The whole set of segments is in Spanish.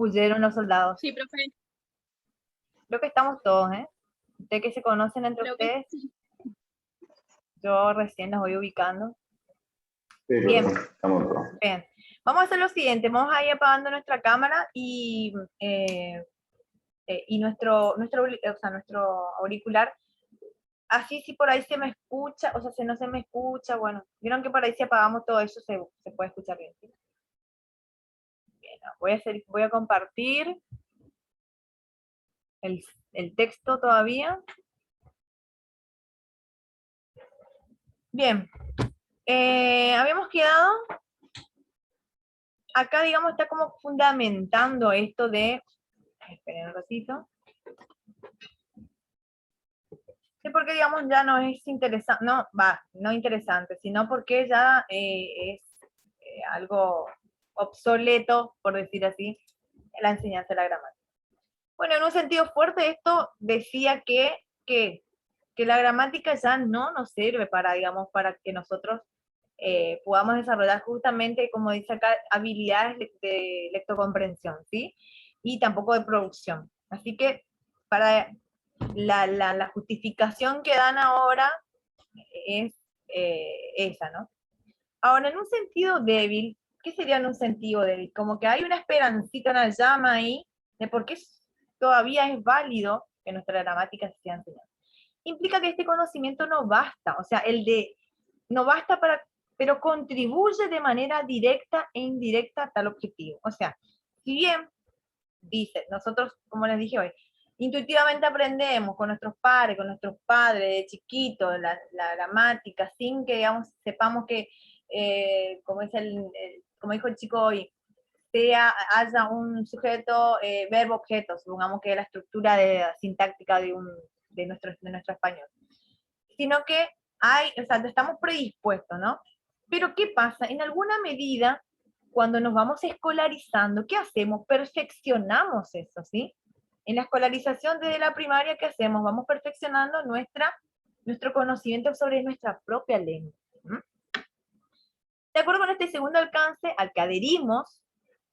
Huyeron los soldados. Sí, profe. Creo que estamos todos, ¿eh? Ustedes que se conocen entre Creo que ustedes, sí. yo recién los voy ubicando. Sí, Bien, estamos todos. bien. Vamos a hacer lo siguiente, vamos a ir apagando nuestra cámara y nuestro auricular. Así si por ahí se me escucha, o sea, si no se me escucha, bueno, vieron que por ahí si apagamos todo eso se puede escuchar bien. ¿Sí? Bien, voy a compartir el texto todavía. Bien, habíamos quedado, acá digamos está como fundamentando esto de, esperen un ratito, sí, porque digamos ya no es interesante, no interesante, sino porque ya es algo obsoleto, por decir así, la enseñanza de la gramática. Bueno, en un sentido fuerte esto decía que la gramática ya no nos sirve para, digamos, para que nosotros podamos desarrollar justamente, como dice acá, habilidades de lectocomprensión, ¿sí? Y tampoco de producción. Así que para la justificación que dan ahora es esa, ¿no? Ahora, en un sentido débil, ¿qué sería en un sentido débil? Como que hay una esperancita, una llama ahí, de por qué todavía es válido que nuestra gramática se siga enseñando. Implica que este conocimiento no basta, o sea, no basta pero contribuye de manera directa e indirecta a tal objetivo. O sea, si bien, dice, nosotros, como les dije hoy, intuitivamente aprendemos con nuestros padres de chiquitos, la gramática, sin que, digamos, sepamos que, como dijo el chico hoy, haya un sujeto, verbo, objeto, supongamos que es la estructura sintáctica de nuestro español. Sino que o sea, estamos predispuestos, ¿no? Pero ¿qué pasa? En alguna medida, cuando nos vamos escolarizando, ¿qué hacemos? Perfeccionamos eso, ¿sí? En la escolarización desde la primaria, ¿qué hacemos? Vamos perfeccionando nuestro conocimiento sobre nuestra propia lengua. De acuerdo con este segundo alcance al que adherimos,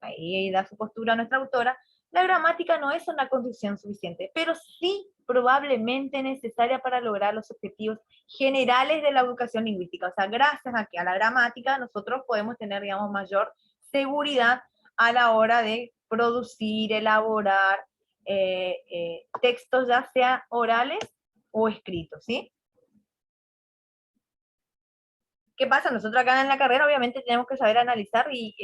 ahí da su postura nuestra autora, la gramática no es una condición suficiente, pero sí probablemente necesaria para lograr los objetivos generales de la educación lingüística. O sea, gracias a la gramática nosotros podemos tener, digamos, mayor seguridad a la hora de producir, elaborar textos, ya sea orales o escritos, ¿sí? ¿Qué pasa? Nosotros acá en la carrera obviamente tenemos que saber analizar y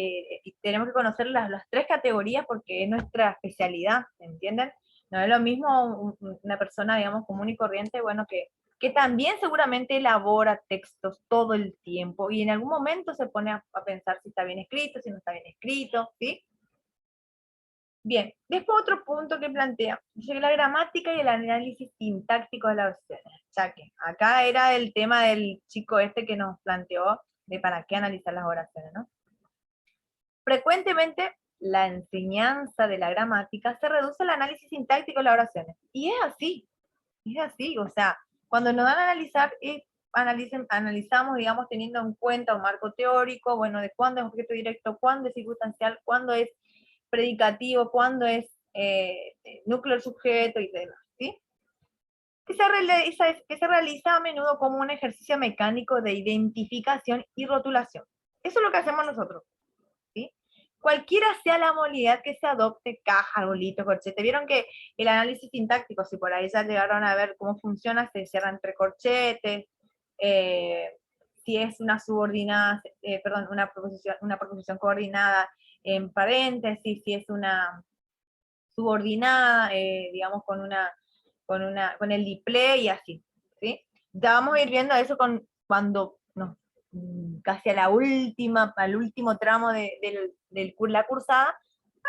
tenemos que conocer las tres categorías porque es nuestra especialidad, ¿entienden? No es lo mismo una persona, digamos, común y corriente, bueno, que también seguramente elabora textos todo el tiempo y en algún momento se pone a pensar si está bien escrito, si no está bien escrito, ¿sí? Bien, después otro punto que plantea, dice la gramática y el análisis sintáctico de las oraciones. O sea que acá era el tema del chico este que nos planteó de para qué analizar las oraciones, ¿no? Frecuentemente la enseñanza de la gramática se reduce al análisis sintáctico de las oraciones. Y es así, o sea, cuando nos dan a analizar, analizamos, digamos, teniendo en cuenta un marco teórico, bueno, de cuándo es objeto directo, cuándo es circunstancial, cuándo es predicativo, cuándo es núcleo del sujeto y demás, ¿sí? Que se realiza a menudo como un ejercicio mecánico de identificación y rotulación. Eso es lo que hacemos nosotros, ¿sí? Cualquiera sea la modalidad que se adopte, caja, arbolito, corchete. Vieron que el análisis sintáctico, si por ahí ya llegaron a ver cómo funciona, se cierra entre corchetes, si es una subordinada, una proposición coordinada en paréntesis, si es una subordinada, digamos, con el display y así, ¿sí? Ya vamos a ir viendo eso cuando casi al último tramo de la cursada,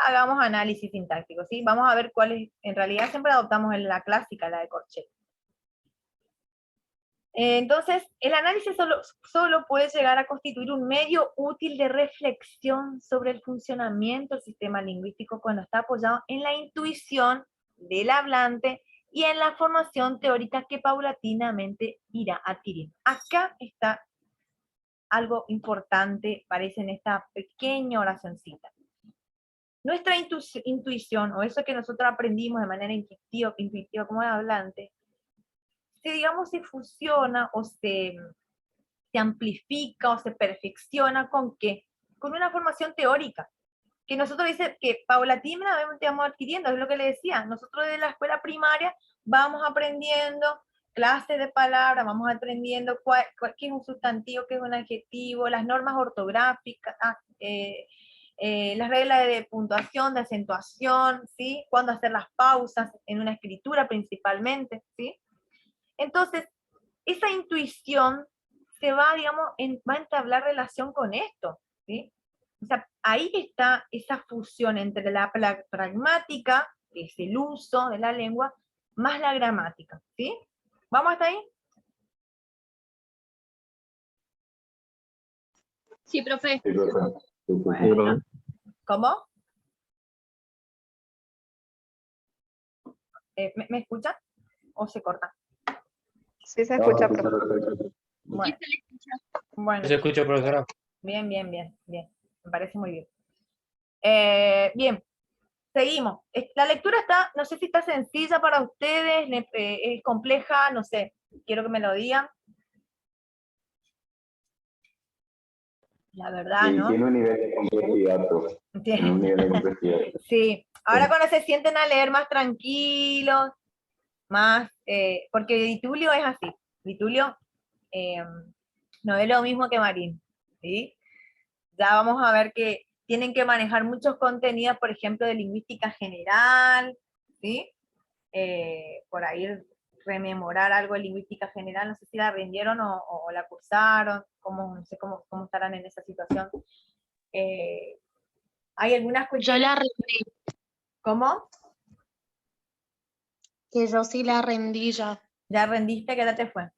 hagamos análisis sintáctico, ¿sí? Vamos a ver cuáles, en realidad siempre adoptamos la clásica, la de Corchet. Entonces, el análisis solo puede llegar a constituir un medio útil de reflexión sobre el funcionamiento del sistema lingüístico cuando está apoyado en la intuición del hablante y en la formación teórica que paulatinamente irá adquiriendo. Acá está algo importante, parece en esta pequeña oracioncita. nuestra intuición, o eso que nosotros aprendimos de manera intuitiva como hablante, digamos, se fusiona o se amplifica o se perfecciona ¿con qué? Con una formación teórica, que nosotros dice que paulatinamente vamos adquiriendo, es lo que le decía, nosotros de la escuela primaria vamos aprendiendo clases de palabras, vamos aprendiendo qué es un sustantivo, qué es un adjetivo, las normas ortográficas, las reglas de puntuación, de acentuación, ¿sí? Cuándo hacer las pausas en una escritura principalmente, ¿sí? Entonces, esa intuición se va, digamos, va a entablar relación con esto, ¿sí? O sea, ahí está esa fusión entre la pragmática, que es el uso de la lengua, más la gramática, ¿sí? ¿Vamos hasta ahí? Sí, profe. Sí, profe. Bueno. ¿Cómo? ¿Me escuchan? ¿O se corta? Sí se escucha, profe. Bueno, Sí, se le escucha. bueno. Se escucha, profesora. Bien. Me parece muy bien. Bien, seguimos. La lectura está, no sé si está sencilla para ustedes, es compleja, no sé, quiero que me lo digan. La verdad, Sí, ¿no? tiene un nivel de complejidad, profe. Tiene un nivel de complejidad. Sí, ahora cuando se sienten a leer más tranquilos, más, porque Vitulio es así, Vitulio no es lo mismo que Marín, ¿sí? Ya vamos a ver que tienen que manejar muchos contenidos, por ejemplo, de lingüística general, ¿sí? Por ahí rememorar algo de lingüística general, no sé si la rindieron o la cursaron, no sé cómo estarán en esa situación. Hay algunas Yo cuestiones... la rendí, ¿Cómo? que yo sí la rendí ya. ¿Ya rendiste? ¿Qué edad te fue?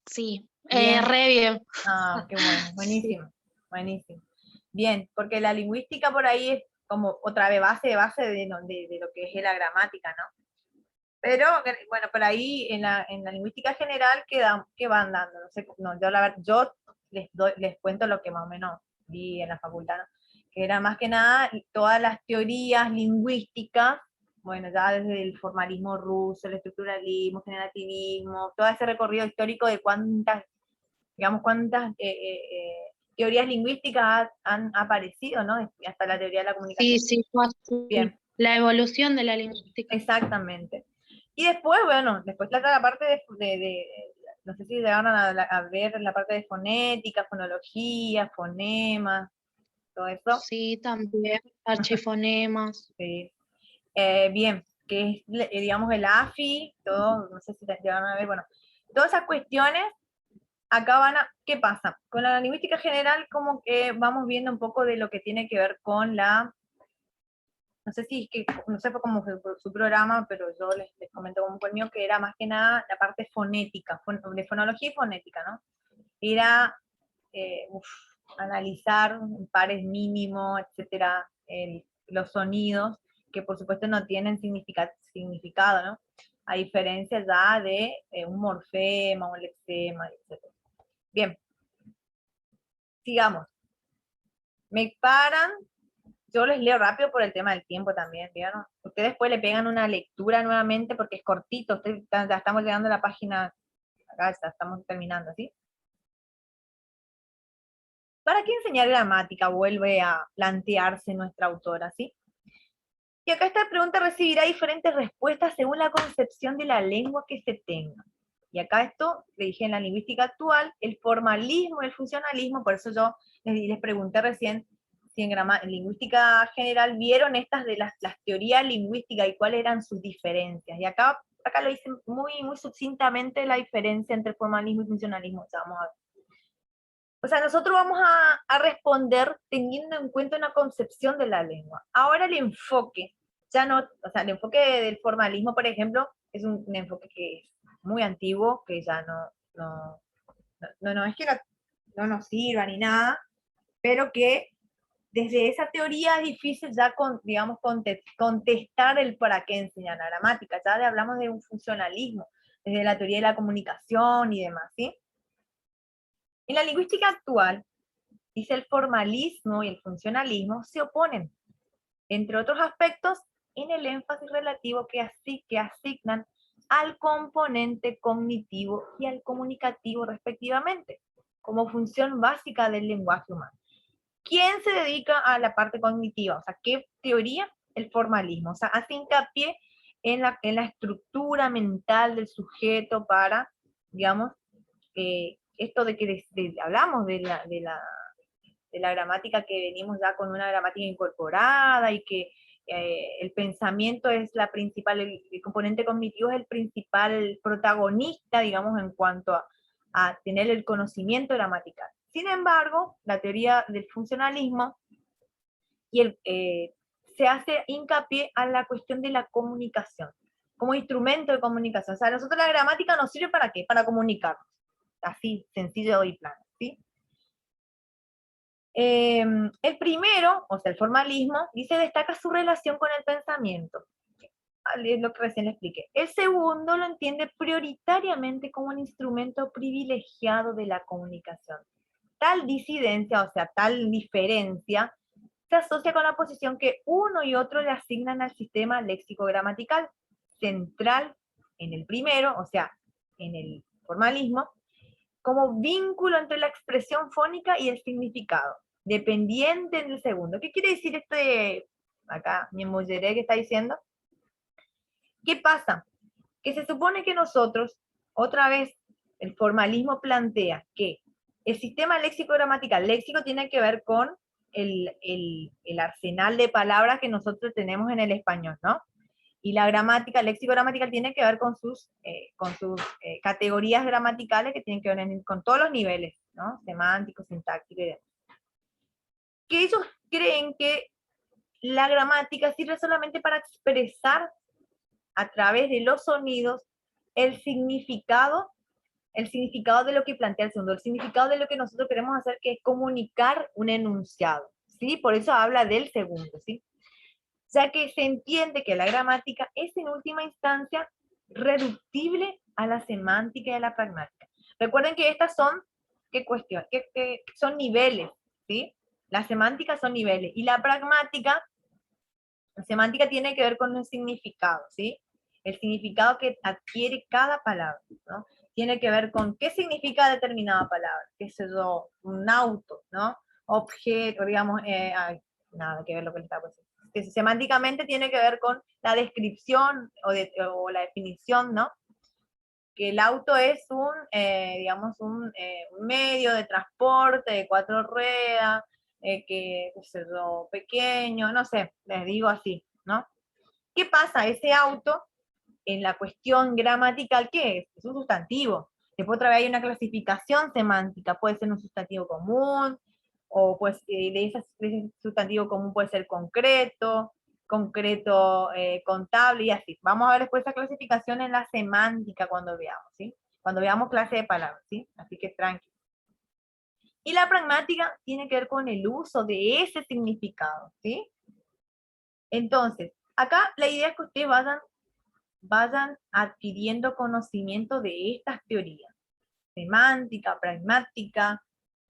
Sí, Bien. re bien. Ah, qué bueno, Sí. buenísimo, buenísimo. Bien, porque la lingüística por ahí es como otra vez base de lo que es la gramática, ¿no? Pero, bueno, por ahí en la lingüística general que van dando, no sé, no, yo les cuento lo que más o menos vi en la facultad, ¿no? Que era más que nada todas las teorías lingüísticas, bueno, ya desde el formalismo ruso, el estructuralismo, generativismo, todo ese recorrido histórico de cuántas teorías lingüísticas han aparecido, ¿no? Hasta la teoría de la comunicación. Sí, fue así. Bien. La evolución de la lingüística. Exactamente. Y después, bueno, después trata la parte no sé si llegaron a ver la parte de fonética, fonología, fonemas, todo eso. Sí, también, archifonemas. Sí. Bien, que es, digamos, el AFI, todo, no sé si llegaron a ver, bueno, todas esas cuestiones, acá ¿qué pasa? Con la lingüística general, como que vamos viendo un poco de lo que tiene que ver con no sé si es que, no sé cómo fue su programa, pero yo les comento cómo fue el mío, que era más que nada la parte fonética, de fonología y fonética, ¿no? Era analizar pares mínimos, etcétera, los sonidos, que por supuesto no tienen significado, ¿no? A diferencia ya de un morfema, un lexema, etcétera. Bien, sigamos. Me paran. Yo les leo rápido por el tema del tiempo también, ¿vieron? Ustedes después le pegan una lectura nuevamente porque es cortito, ya estamos llegando a la página, acá ya estamos terminando, ¿sí? ¿Para qué enseñar gramática? Vuelve a plantearse nuestra autora, ¿sí? Y acá esta pregunta recibirá diferentes respuestas según la concepción de la lengua que se tenga. Y acá esto, le dije en la lingüística actual, el formalismo, el funcionalismo, por eso yo les pregunté recién si en lingüística general vieron estas de las teorías lingüísticas y cuáles eran sus diferencias. Y acá lo hice muy sucintamente la diferencia entre formalismo y funcionalismo. Ya vamos a ver. O sea, nosotros vamos a responder teniendo en cuenta una concepción de la lengua. Ahora el enfoque, ya no, o sea, el enfoque del formalismo, por ejemplo, es un enfoque que es muy antiguo, que ya no es que no nos sirva ni nada, pero que desde esa teoría es difícil ya, digamos, contestar el para qué enseñar la gramática. Ya hablamos de un funcionalismo, desde la teoría de la comunicación y demás, ¿sí? En la lingüística actual, dice el formalismo y el funcionalismo se oponen. entre otros aspectos, en el énfasis relativo que asignan al componente cognitivo y al comunicativo respectivamente, como función básica del lenguaje humano. ¿Quién se dedica a la parte cognitiva? O sea, ¿qué teoría? El formalismo. O sea, hace hincapié en la estructura mental del sujeto para, digamos, esto de que hablamos de la gramática, que venimos ya con una gramática incorporada y que el pensamiento es la principal, el componente cognitivo es el principal protagonista, digamos, en cuanto a tener el conocimiento gramatical. Sin embargo, la teoría del funcionalismo se hace hincapié a la cuestión de la comunicación, como instrumento de comunicación. O sea, a nosotros la gramática nos sirve ¿para qué? Para comunicarnos. Así, sencillo y plano, ¿sí? El primero, o sea, el formalismo, dice destaca su relación con el pensamiento. Es lo que recién expliqué. El segundo lo entiende prioritariamente como un instrumento privilegiado de la comunicación. Tal disidencia, o sea, tal diferencia, se asocia con la posición que uno y otro le asignan al sistema léxico-gramatical, central en el primero, o sea, en el formalismo, como vínculo entre la expresión fónica y el significado, dependiente en el segundo. ¿Qué quiere decir acá, mi molleré que está diciendo? ¿Qué pasa? Que se supone que nosotros, otra vez, el formalismo plantea que el sistema léxico-gramatical, léxico tiene que ver con el arsenal de palabras que nosotros tenemos en el español, ¿no? Y la gramática, el léxico-gramatical tiene que ver con sus categorías gramaticales que tienen que ver con todos los niveles, ¿no? Semántico, sintáctico y demás. Que ellos creen que la gramática sirve solamente para expresar a través de los sonidos el significado de lo que plantea el segundo, el significado de lo que nosotros queremos hacer, que es comunicar un enunciado, ¿sí? Por eso habla del segundo, ¿sí? Ya que se entiende que la gramática es en última instancia reductible a la semántica y a la pragmática. Recuerden que estas son, ¿qué cuestión? Que son niveles, ¿sí? La semántica son niveles, y la semántica tiene que ver con un significado, ¿sí? El significado que adquiere cada palabra, ¿no? Tiene que ver con qué significa determinada palabra, qué sé yo, un auto, ¿no? Objeto, digamos, nada que ver lo que le está pasando. Que semánticamente tiene que ver con la descripción o la definición, ¿no? Que el auto es digamos, un medio de transporte de 4 ruedas, que es pequeño, no sé, les digo así, ¿no? ¿Qué pasa? Ese auto, en la cuestión gramatical, ¿qué es? Es un sustantivo. Después otra vez hay una clasificación semántica, puede ser un sustantivo común, o pues de ese sustantivo común puede ser concreto, contable y así. Vamos a ver después esa clasificación en la semántica cuando veamos, ¿sí? Cuando veamos clase de palabras, ¿sí? Así que tranqui. Y la pragmática tiene que ver con el uso de ese significado, ¿sí? Entonces, acá la idea es que ustedes vayan adquiriendo conocimiento de estas teorías. Semántica, pragmática,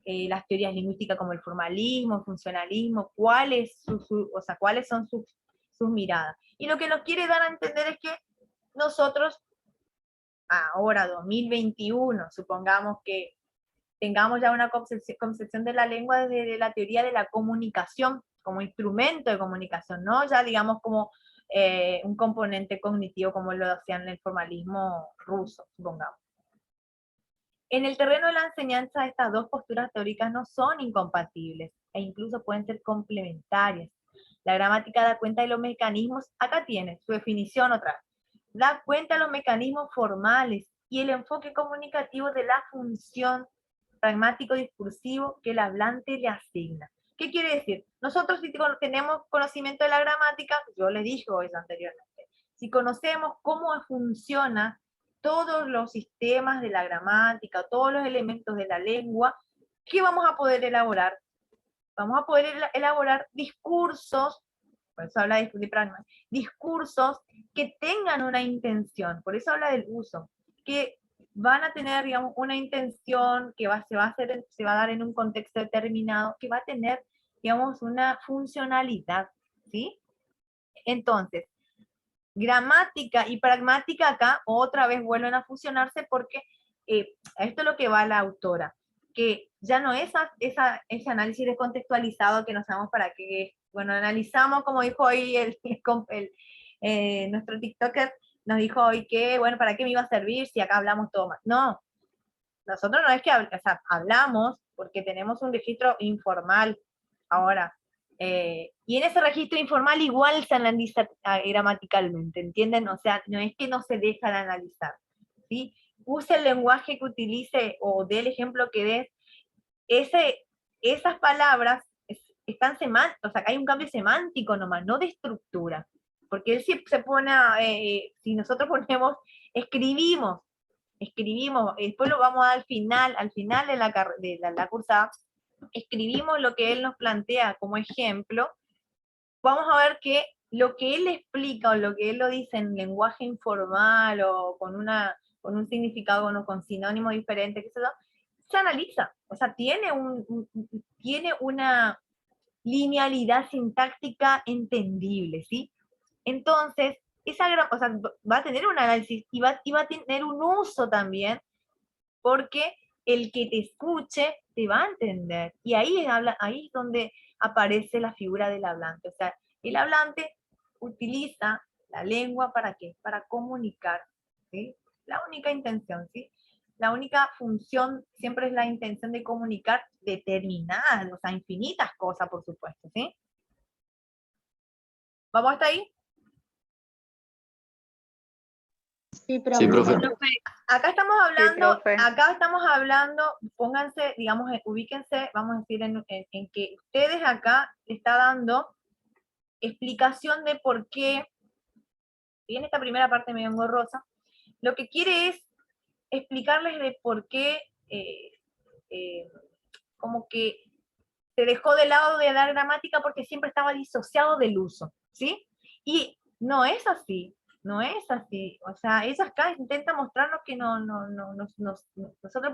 las teorías lingüísticas como el formalismo, funcionalismo, cuáles son sus miradas. Y lo que nos quiere dar a entender es que nosotros, ahora 2021, supongamos que tengamos ya una concepción de la lengua desde la teoría de la comunicación, como instrumento de comunicación, no ya digamos como un componente cognitivo como lo hacían en el formalismo ruso, supongamos. En el terreno de la enseñanza, estas dos posturas teóricas no son incompatibles e incluso pueden ser complementarias. La gramática da cuenta de los mecanismos, acá tiene su definición otra vez, da cuenta de los mecanismos formales y el enfoque comunicativo de la función pragmático-discursivo que el hablante le asigna. ¿Qué quiere decir? Nosotros si tenemos conocimiento de la gramática, yo les dije eso anteriormente, si conocemos cómo funciona todos los sistemas de la gramática, todos los elementos de la lengua, ¿qué vamos a poder elaborar? Vamos a poder elaborar discursos, por eso habla de pragma, discursos que tengan una intención, por eso habla del uso, que van a tener, digamos, una intención que se va a dar en un contexto determinado, que va a tener, digamos, una funcionalidad, ¿sí? Entonces, gramática y pragmática acá otra vez vuelven a fusionarse porque esto es lo que va la autora, que ya no es ese análisis descontextualizado que no sabemos para qué. Bueno, analizamos, como dijo hoy nuestro TikToker, nos dijo hoy que, bueno, ¿para qué me iba a servir si acá hablamos todo mal? No, nosotros no es que hablamos porque tenemos un registro informal ahora. Y en ese registro informal igual se analiza gramaticalmente, ¿entienden? O sea, no es que no se deja de analizar, ¿sí? Use el lenguaje que utilice o dé el ejemplo que des, esas palabras están semánticas, o sea, hay un cambio semántico nomás, no de estructura. Porque él se pone, si nosotros ponemos, escribimos, después lo vamos al final de la cursada, escribimos lo que él nos plantea como ejemplo, vamos a ver que lo que él explica o lo que él lo dice en lenguaje informal o con un significado o con sinónimo diferente, que se analiza, o sea, tiene una linealidad sintáctica entendible, ¿sí? Entonces, o sea, va a tener un análisis y va a tener un uso también, porque el que te escuche te va a entender. Y ahí es donde aparece la figura del hablante. O sea, el hablante utiliza la lengua ¿para qué? Para comunicar, ¿sí? La única intención, ¿sí? La única función siempre es la intención de comunicar determinadas, o sea, infinitas cosas, por supuesto, ¿sí? ¿Vamos hasta ahí? Sí, Sí, profe. Acá estamos profe. hablando, pónganse, digamos, ubíquense, vamos a decir, en que ustedes acá está dando explicación de por qué, y en esta primera parte medio engorrosa, lo que quiere es explicarles de por qué, como que se dejó de lado de la gramática porque siempre estaba disociado del uso, ¿sí? Y no es así, no es así. O sea, ella acá intenta mostrarnos que nosotros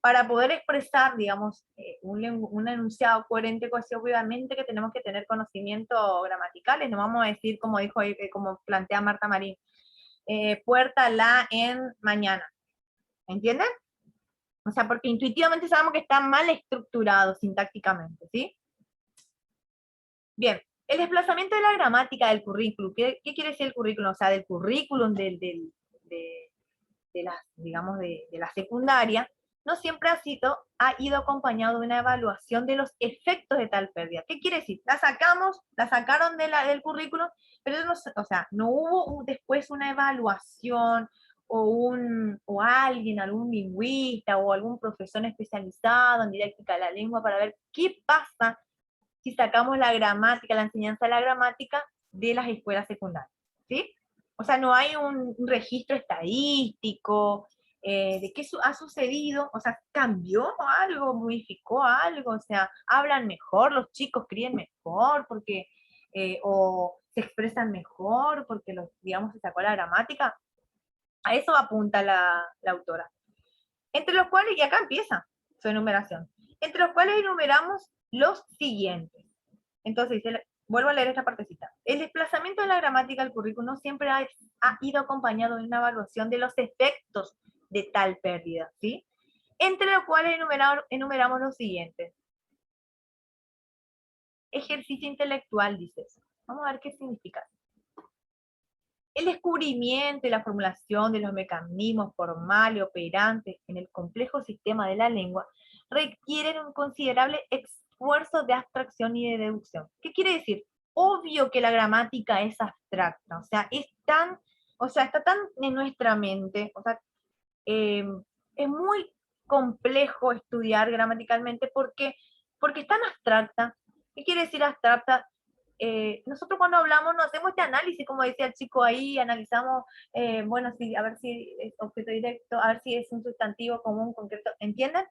para poder expresar, digamos, un enunciado coherente, cohesivo, obviamente que tenemos que tener conocimientos gramaticales, no vamos a decir, como dijo, como plantea Marta Marín, puerta la en mañana, ¿entienden? O sea, porque intuitivamente sabemos que está mal estructurado sintácticamente, ¿sí? Bien, el desplazamiento de la gramática del currículum. ¿Qué quiere decir el currículum? O sea, del currículum de la secundaria, no siempre ha ido acompañado de una evaluación de los efectos de tal pérdida. ¿Qué quiere decir? La sacaron del currículum, pero no, o sea, no hubo después una evaluación o alguien, algún lingüista o algún profesor especializado en didáctica de la lengua para ver qué pasa si sacamos la gramática, la enseñanza de la gramática de las escuelas secundarias, ¿sí? O sea, no hay un registro estadístico de qué ha sucedido, o sea, cambió algo, modificó algo, o sea, hablan mejor, los chicos crían mejor, porque, o se expresan mejor, porque, digamos, se sacó la gramática. A eso apunta la autora. Entre los cuales, y acá empieza su enumeración, entre los cuales enumeramos los siguientes. Entonces, vuelvo a leer esta partecita. El desplazamiento de la gramática al currículum siempre ha ido acompañado de una evaluación de los efectos de tal pérdida, ¿sí? Entre los cuales enumeramos los siguientes. Ejercicio intelectual, dice eso. Vamos a ver qué significa. El descubrimiento y la formulación de los mecanismos formales operantes en el complejo sistema de la lengua requieren un considerable esfuerzo de abstracción y de deducción. ¿Qué quiere decir? Obvio que la gramática es abstracta, o sea, está tan en nuestra mente, o sea, es muy complejo estudiar gramaticalmente porque es tan abstracta. ¿Qué quiere decir abstracta? Nosotros cuando hablamos no hacemos este análisis, como decía el chico ahí, analizamos, bueno, a ver si es objeto directo, a ver si es un sustantivo común, concreto, ¿entienden?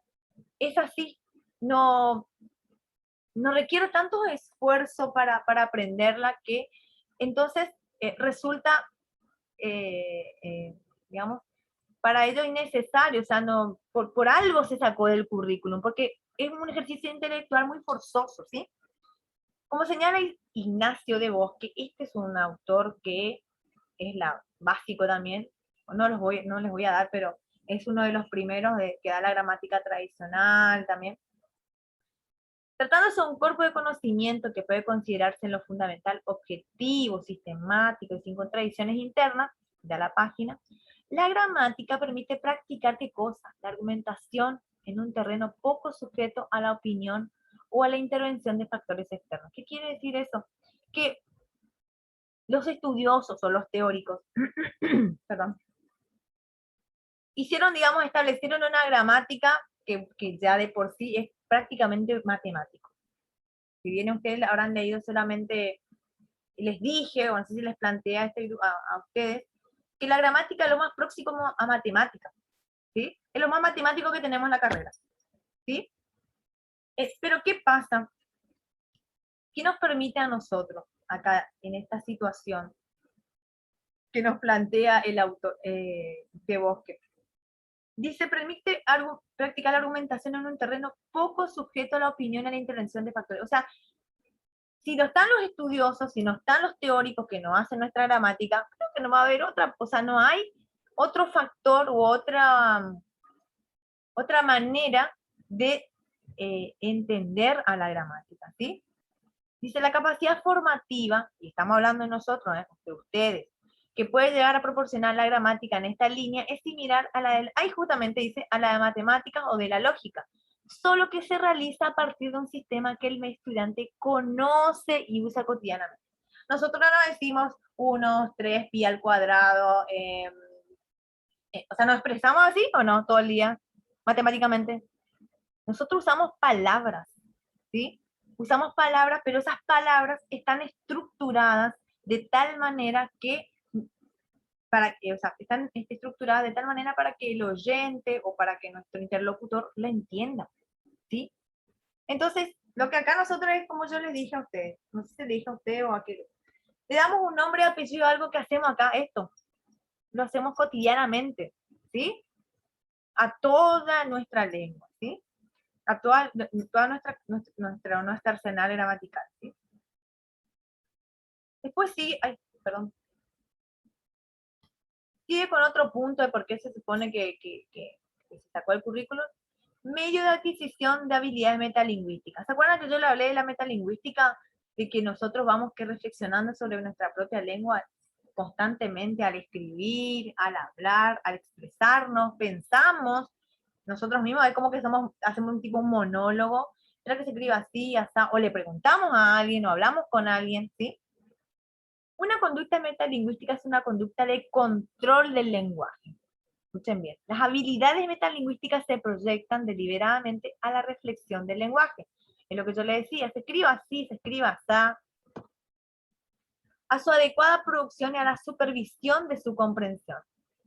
Es así, no requiere tanto esfuerzo para aprenderla que entonces resulta, digamos, para ello innecesario, o sea, no, por algo se sacó del currículum, porque es un ejercicio intelectual muy forzoso, ¿sí? Como señala Ignacio de Bosque. Este es un autor que es básico también, no les voy a dar, pero es uno de los primeros que da la gramática tradicional también. Tratándose de un cuerpo de conocimiento que puede considerarse en lo fundamental objetivo, sistemático y sin contradicciones internas, de la página, la gramática permite practicar ¿qué cosa? La argumentación en un terreno poco sujeto a la opinión o a la intervención de factores externos. ¿Qué quiere decir eso? Que los estudiosos o los teóricos, perdón, establecieron una gramática que ya de por sí es prácticamente matemático. Si bien ustedes habrán leído solamente, les dije, o no sé si les planteé a ustedes, que la gramática es lo más próximo a matemática, ¿sí? Es lo más matemático que tenemos en la carrera, ¿sí? Pero ¿qué pasa? ¿Qué nos permite a nosotros, acá, en esta situación que nos plantea el autor de Bosque? Dice, permite practicar la argumentación en un terreno poco sujeto a la opinión y a la intervención de factores. O sea, si no están los estudiosos, si no están los teóricos que nos hacen nuestra gramática, creo que no va a haber otra, o sea, no hay otro factor u otra manera de entender a la gramática, ¿sí? Dice, la capacidad formativa, y estamos hablando de nosotros, de ustedes, que puede llegar a proporcionar la gramática en esta línea, es similar a la justamente dice, a la de matemáticas o de la lógica, solo que se realiza a partir de un sistema que el estudiante conoce y usa cotidianamente. Nosotros no decimos 1, 3, pi al cuadrado, o sea, ¿nos expresamos así o no todo el día, matemáticamente? Nosotros usamos palabras, ¿sí? Usamos palabras, pero esas palabras están estructuradas de tal manera que, están estructuradas de tal manera para que el oyente o para que nuestro interlocutor la entienda, ¿sí? Entonces, lo que acá nosotros es como yo les dije a ustedes, no sé si le dije a ustedes o a aquel, le damos un nombre y apellido a algo que hacemos acá, esto, lo hacemos cotidianamente, ¿sí? A toda nuestra lengua, ¿sí? A toda nuestra arsenal gramatical, ¿sí? Después sí, perdón. Sigue con otro punto de por qué se supone que se sacó el currículum. Medio de adquisición de habilidades metalingüísticas. ¿Se acuerdan que yo le hablé de la metalingüística? De que nosotros vamos reflexionando sobre nuestra propia lengua constantemente al escribir, al hablar, al expresarnos, pensamos nosotros mismos, es como que hacemos un monólogo, ¿será que se escribe así, así? O le preguntamos a alguien, o hablamos con alguien, ¿sí? Una conducta metalingüística es una conducta de control del lenguaje. Escuchen bien, las habilidades metalingüísticas se proyectan deliberadamente a la reflexión del lenguaje. Es lo que yo le decía, se escriba así, se escriba así, a su adecuada producción y a la supervisión de su comprensión.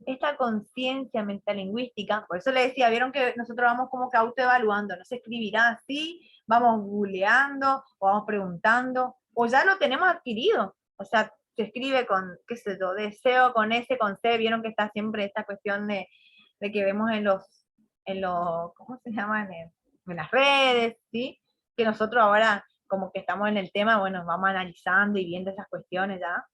Esta conciencia metalingüística, por eso le decía, vieron que nosotros vamos como que autoevaluando, no se escribirá así, vamos googleando, o vamos preguntando, o ya lo tenemos adquirido, o sea, se escribe con, qué sé yo, deseo, con S, con C, vieron que está siempre esta cuestión de que vemos en los, ¿cómo se llaman? En las redes, ¿sí? Que nosotros ahora, como que estamos en el tema, bueno, vamos analizando y viendo esas cuestiones ya.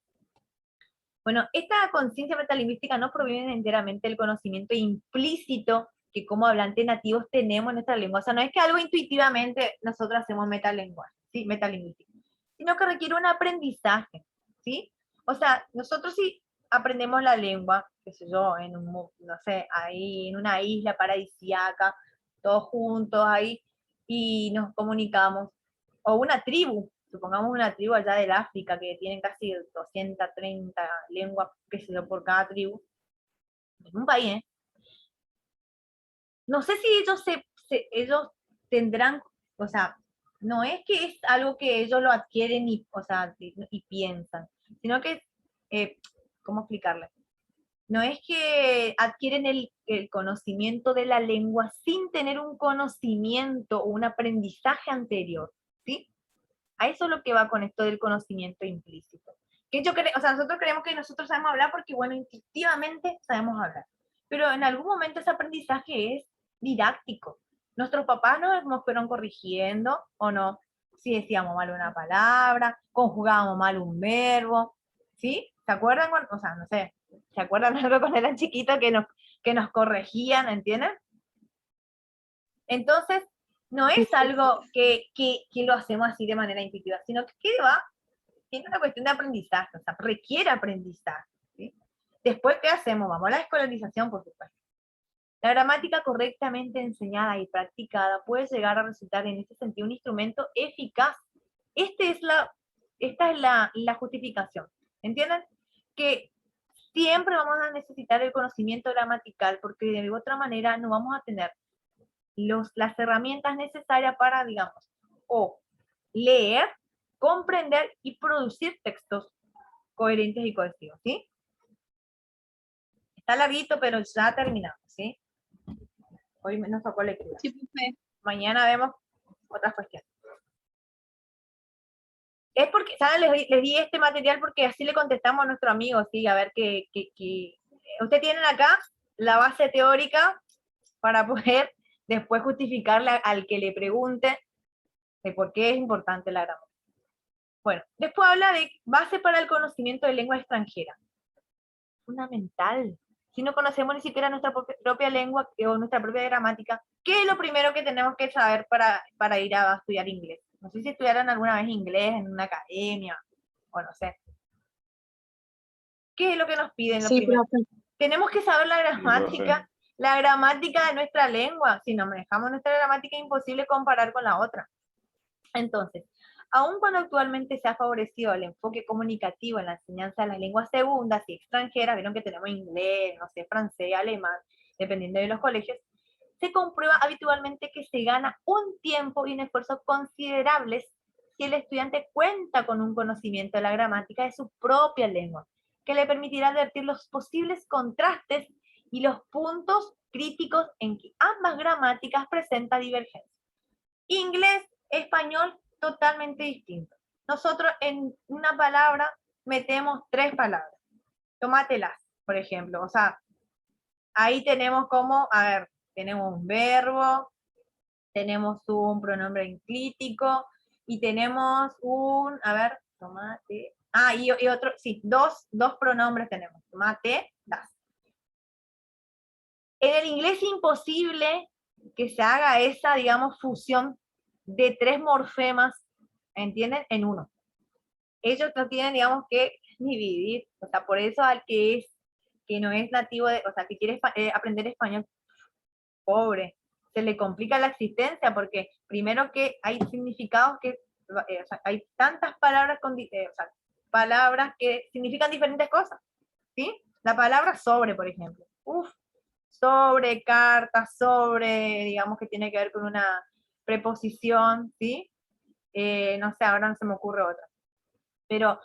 Bueno, esta conciencia metalingüística no proviene enteramente del conocimiento implícito que como hablantes nativos tenemos en nuestra lengua. O sea, no es que algo intuitivamente nosotros hacemos metalenguaje, ¿sí? Metalingüística, sino que requiere un aprendizaje, ¿sí? O sea, nosotros sí aprendemos la lengua, qué sé yo, no sé, ahí en una isla paradisíaca, todos juntos ahí, y nos comunicamos, o una tribu, supongamos una tribu allá del África que tienen casi 230 lenguas, qué sé yo, por cada tribu, en un país, ¿eh? No sé si ellos tendrán, o sea, no es que es algo que ellos lo adquieren y, o sea, y piensan, sino que, ¿cómo explicarle? No es que adquieren el conocimiento de la lengua sin tener un conocimiento o un aprendizaje anterior, ¿sí? A eso es lo que va con esto del conocimiento implícito. O sea, nosotros creemos que nosotros sabemos hablar porque, bueno, intuitivamente sabemos hablar. Pero en algún momento ese aprendizaje es didáctico. Nuestros papás nos fueron corrigiendo, ¿o no? si decíamos mal una palabra, conjugábamos mal un verbo, ¿sí? ¿Se acuerdan? O sea, no sé, ¿se acuerdan algo cuando eran chiquitos que nos corregían, ¿entienden? Entonces, no es algo que lo hacemos así de manera intuitiva, sino que tiene una cuestión de aprendizaje, o sea, requiere aprendizaje, ¿sí? Después, ¿qué hacemos? Vamos a la escolarización, por supuesto. La gramática correctamente enseñada y practicada puede llegar a resultar en este sentido un instrumento eficaz. Esta es la justificación. ¿Entienden? Que siempre vamos a necesitar el conocimiento gramatical porque de otra manera no vamos a tener las herramientas necesarias para, digamos, o leer, comprender y producir textos coherentes y cohesivos, ¿sí? Está larguito, pero ya terminamos, ¿sí? Hoy nos tocó lectura. Sí, profe. Mañana vemos otras cuestiones. Es porque, ¿saben? Les di este material porque así le contestamos a nuestro amigo, ¿sí? A ver que ustedes tienen acá la base teórica para poder después justificarle al que le pregunte de por qué es importante la gramática. Bueno, después habla de base para el conocimiento de lengua extranjera. Fundamental. Si no conocemos ni siquiera nuestra propia lengua o nuestra propia gramática, ¿qué es lo primero que tenemos que saber para ir a estudiar inglés? No sé si estudiaron alguna vez inglés en una academia, o no sé. ¿Qué es lo que nos piden? Sí, profe. Tenemos que saber la gramática de nuestra lengua. Si no manejamos nuestra gramática, es imposible comparar con la otra. Entonces, aun cuando actualmente se ha favorecido el enfoque comunicativo en la enseñanza de las lenguas segundas y extranjeras, vieron que tenemos inglés, no sé, francés, alemán, dependiendo de los colegios, se comprueba habitualmente que se gana un tiempo y un esfuerzo considerables si el estudiante cuenta con un conocimiento de la gramática de su propia lengua, que le permitirá advertir los posibles contrastes y los puntos críticos en que ambas gramáticas presentan divergencias. Inglés, español, totalmente distinto. Nosotros en una palabra metemos 3 palabras. Tómatelas, por ejemplo. O sea, ahí tenemos como, a ver, tenemos un verbo, tenemos un pronombre enclítico y tenemos un, a ver, tomate. Ah, y otro, sí, dos pronombres tenemos. Tomate, das. En el inglés es imposible que se haga esa, digamos, fusión de 3 morfemas, ¿entienden? En uno. Ellos no tienen, digamos, que dividir. O sea, por eso al que no es nativo, o sea, que quiere aprender español, pobre, se le complica la existencia porque primero que hay significados que, o sea, hay tantas palabras o sea, palabras que significan diferentes cosas, ¿sí? La palabra sobre, por ejemplo. Sobre, carta, sobre, digamos que tiene que ver con una preposición, ¿sí? No sé, ahora no se me ocurre otra. Pero,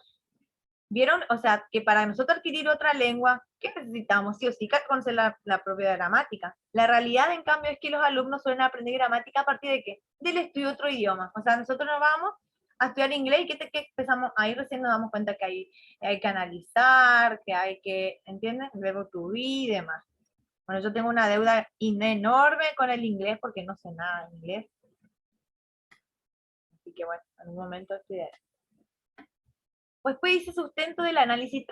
¿vieron? O sea, que para nosotros adquirir otra lengua, ¿qué necesitamos? Sí o sí, conocer la propia gramática. La realidad, en cambio, es que los alumnos suelen aprender gramática a partir de ¿qué? Del estudio de otro idioma. O sea, nosotros nos vamos a estudiar inglés y que empezamos, ahí recién nos damos cuenta que hay que analizar, que hay que, ¿entienden? El verbo to be y demás. Bueno, yo tengo una deuda enorme con el inglés porque no sé nada de inglés. Así que bueno, en un momento estudiaré. Pues dice sustento del análisis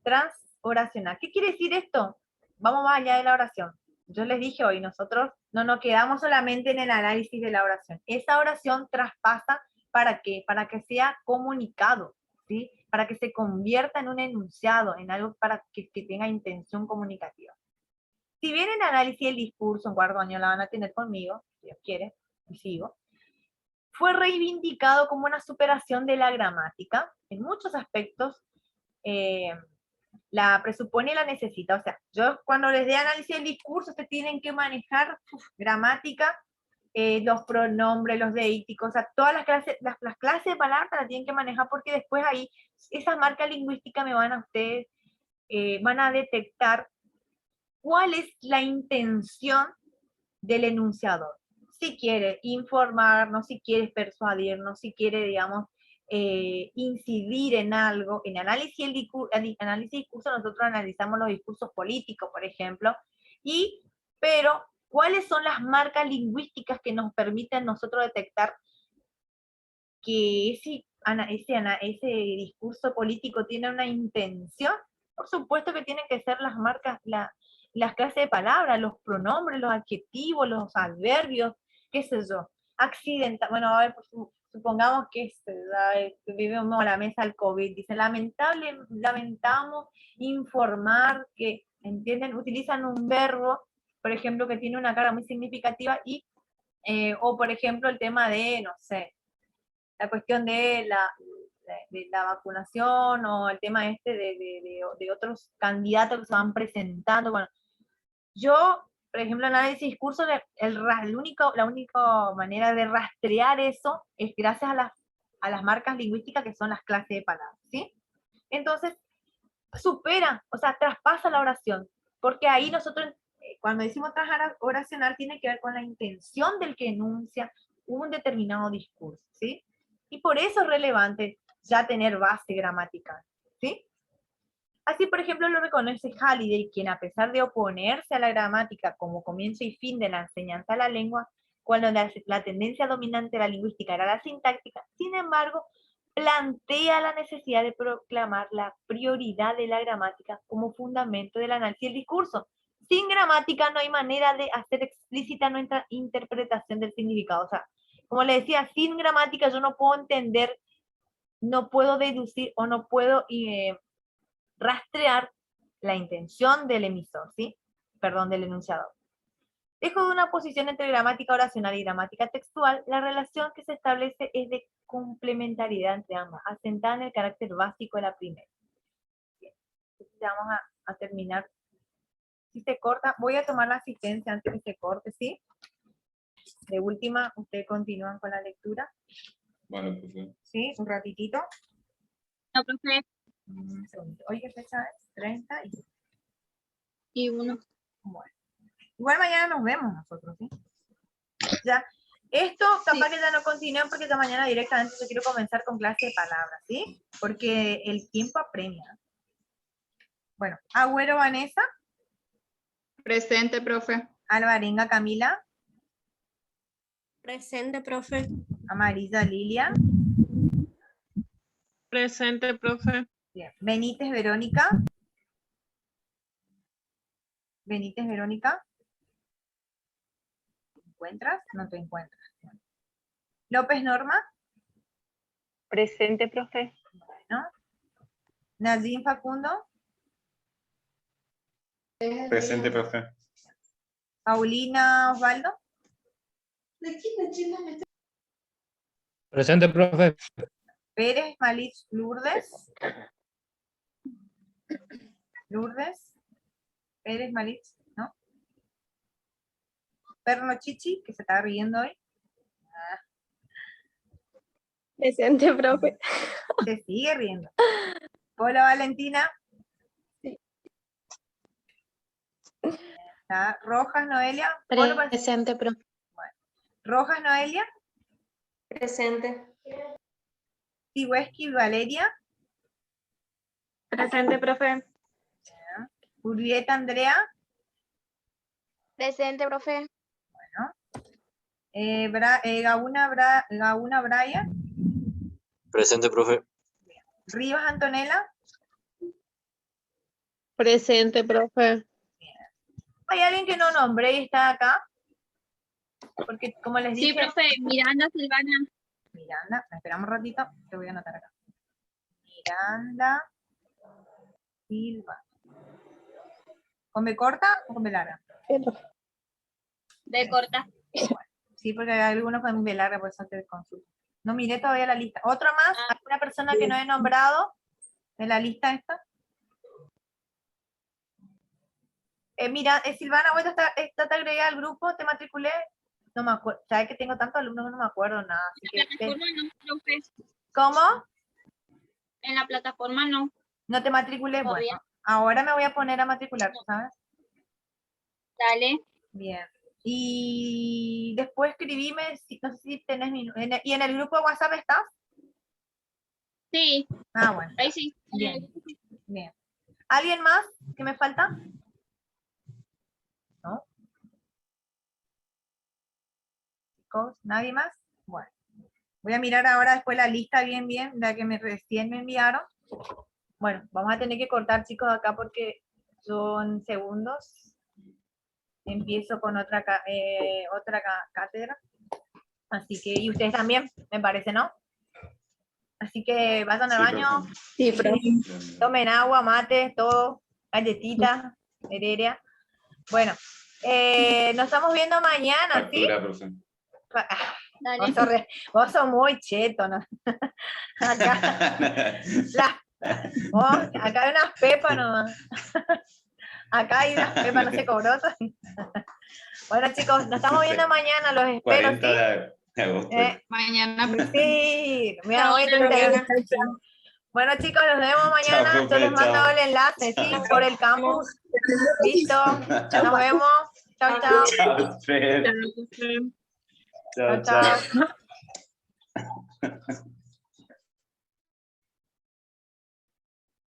transoracional. ¿Qué quiere decir esto? Vamos más allá de la oración. Yo les dije hoy, nosotros no nos quedamos solamente en el análisis de la oración. Esa oración traspasa, ¿para qué? Para que sea comunicado, ¿sí? Para que se convierta en un enunciado, en algo para que tenga intención comunicativa. Si bien en análisis del discurso, en cuarto año la van a tener conmigo, si Dios quiere, y sigo, fue reivindicado como una superación de la gramática. En muchos aspectos la presupone y la necesita. O sea, yo cuando les dé análisis del discurso, ustedes tienen que manejar gramática, los pronombres, los deíticos, o sea, todas las clases de palabras las tienen que manejar porque después ahí, esas marcas lingüísticas me van a ustedes, van a detectar cuál es la intención del enunciador. Si quiere informarnos, si quiere persuadirnos, si quiere, digamos, incidir en algo. En análisis discurso nosotros analizamos los discursos políticos, por ejemplo, pero ¿cuáles son las marcas lingüísticas que nos permiten nosotros detectar que ese discurso político tiene una intención, por supuesto que tienen que ser las marcas, las clases de palabras, los pronombres, los adjetivos, los adverbios, qué sé yo. Accidental, bueno, a ver, supongamos que vivimos a la mesa del COVID, dice, lamentamos informar que, ¿entienden? Utilizan un verbo, por ejemplo, que tiene una carga muy significativa y, o por ejemplo, el tema de, no sé, la cuestión de la vacunación o el tema de otros candidatos que se van presentando. Bueno, yo, por ejemplo, en análisis de discurso, la única manera de rastrear eso es gracias a las marcas lingüísticas que son las clases de palabras, ¿sí? Entonces, supera, o sea, traspasa la oración, porque ahí nosotros, cuando decimos transoracional, tiene que ver con la intención del que enuncia un determinado discurso, ¿sí? Y por eso es relevante ya tener base gramatical, ¿sí? Así, por ejemplo, lo reconoce Halliday, quien a pesar de oponerse a la gramática como comienzo y fin de la enseñanza de la lengua, cuando la tendencia dominante de la lingüística era la sintáctica, sin embargo, plantea la necesidad de proclamar la prioridad de la gramática como fundamento del análisis del discurso. Sin gramática no hay manera de hacer explícita nuestra interpretación del significado. O sea, como le decía, sin gramática yo no puedo entender, no puedo deducir o no puedo rastrear la intención del emisor, ¿sí? Perdón, del enunciador. Dejo de una posición entre gramática oracional y gramática textual, la relación que se establece es de complementariedad entre ambas, asentada en el carácter básico de la primera. Bien, entonces ya vamos a terminar. Si se corta, voy a tomar la asistencia antes que se corte, ¿sí? De última, ustedes continúan con la lectura. Bueno, profe. ¿Sí? Un ratitito. No, profe. Un segundo. Hoy qué fecha es 30 Y uno. Bueno. Igual mañana nos vemos nosotros, ¿sí? Ya. Esto capaz que ya no continúen porque ya mañana directamente yo quiero comenzar con clase de palabras, ¿sí? Porque el tiempo apremia. Bueno, Agüero Vanessa. Presente, profe. Alvarenga Camila. Presente, profe. Amarilla Lilia. Presente, profe. Bien. Benítez Verónica. Benítez Verónica. ¿Te encuentras? No te encuentras. Bueno. López Norma. Presente, profe. Bueno. Nadine Facundo. Presente, profe. Paulina Osvaldo. Presente, profe. Pérez Malich Lourdes. Lourdes. Pérez Malich, ¿no? Perno Chichi, que se está riendo hoy. Presente, profe. Se sigue riendo. Hola Valentina. Sí. Está Rojas Noelia. Presente, profe. Bueno. Rojas Noelia. Presente. Tiweski Valeria. Presente, profe. Urbieta Andrea. Presente, profe. Gauna Brian. Presente, profe. Rivas Antonella. Presente, profe. Hay alguien que no nombré y está acá. Porque como les Sí, dije. profe. Miranda Silvana. Miranda, esperamos un ratito, te voy a anotar acá. Miranda Silva. ¿Con B corta o con B larga? De corta. Sí, porque hay algunos con B larga, por eso te consulto. No miré todavía la lista. ¿Otra más? ¿Alguna persona que no he nombrado de la lista esta? Mira, Silvana, ¿vos te agregué al grupo? ¿Te matriculé? No me acuerdo. ¿Sabes que tengo tantos alumnos que no me acuerdo nada? Así En la plataforma no, profe. ¿Cómo? En la plataforma no. ¿No te matriculé? Todavía. Bueno, ahora me voy a poner a matricular, ¿sabes? Dale. Bien. Y después escribime, no sé si tenés ¿y en el grupo de WhatsApp estás? Sí. Ah, bueno. Ahí sí. Bien. Bien. ¿Alguien más que me falta? ¿No? Chicos, ¿nadie más? Bueno. Voy a mirar ahora después la lista bien, la que recién me enviaron. Bueno, vamos a tener que cortar, chicos, acá porque son segundos. Empiezo con otra cátedra. Así que, y ustedes también, me parece, ¿no? Así que vayan al baño, Sí, profe. tomen agua, mate, todo, galletitas, heredia. Bueno, nos estamos viendo mañana, ¿sí? Factura, profe. Dale. Vos sos muy cheto, ¿no? Acá hay unas pepas nomás. Acá hay unas pepas, no sé, cobrosas. Bueno, chicos, nos estamos viendo mañana, los espero, 40 ¿sí? de agosto. Mañana, profe. Sí, mira, Chao, voy a mañana. Bueno, chicos, nos vemos mañana. Chao, Yo les profe, mando chao. el enlace, ¿sí? Por el campus. Listo. Nos vemos. Chao, chao. Chao, profe. Chao, profe. Chao, Chao, chao. chao.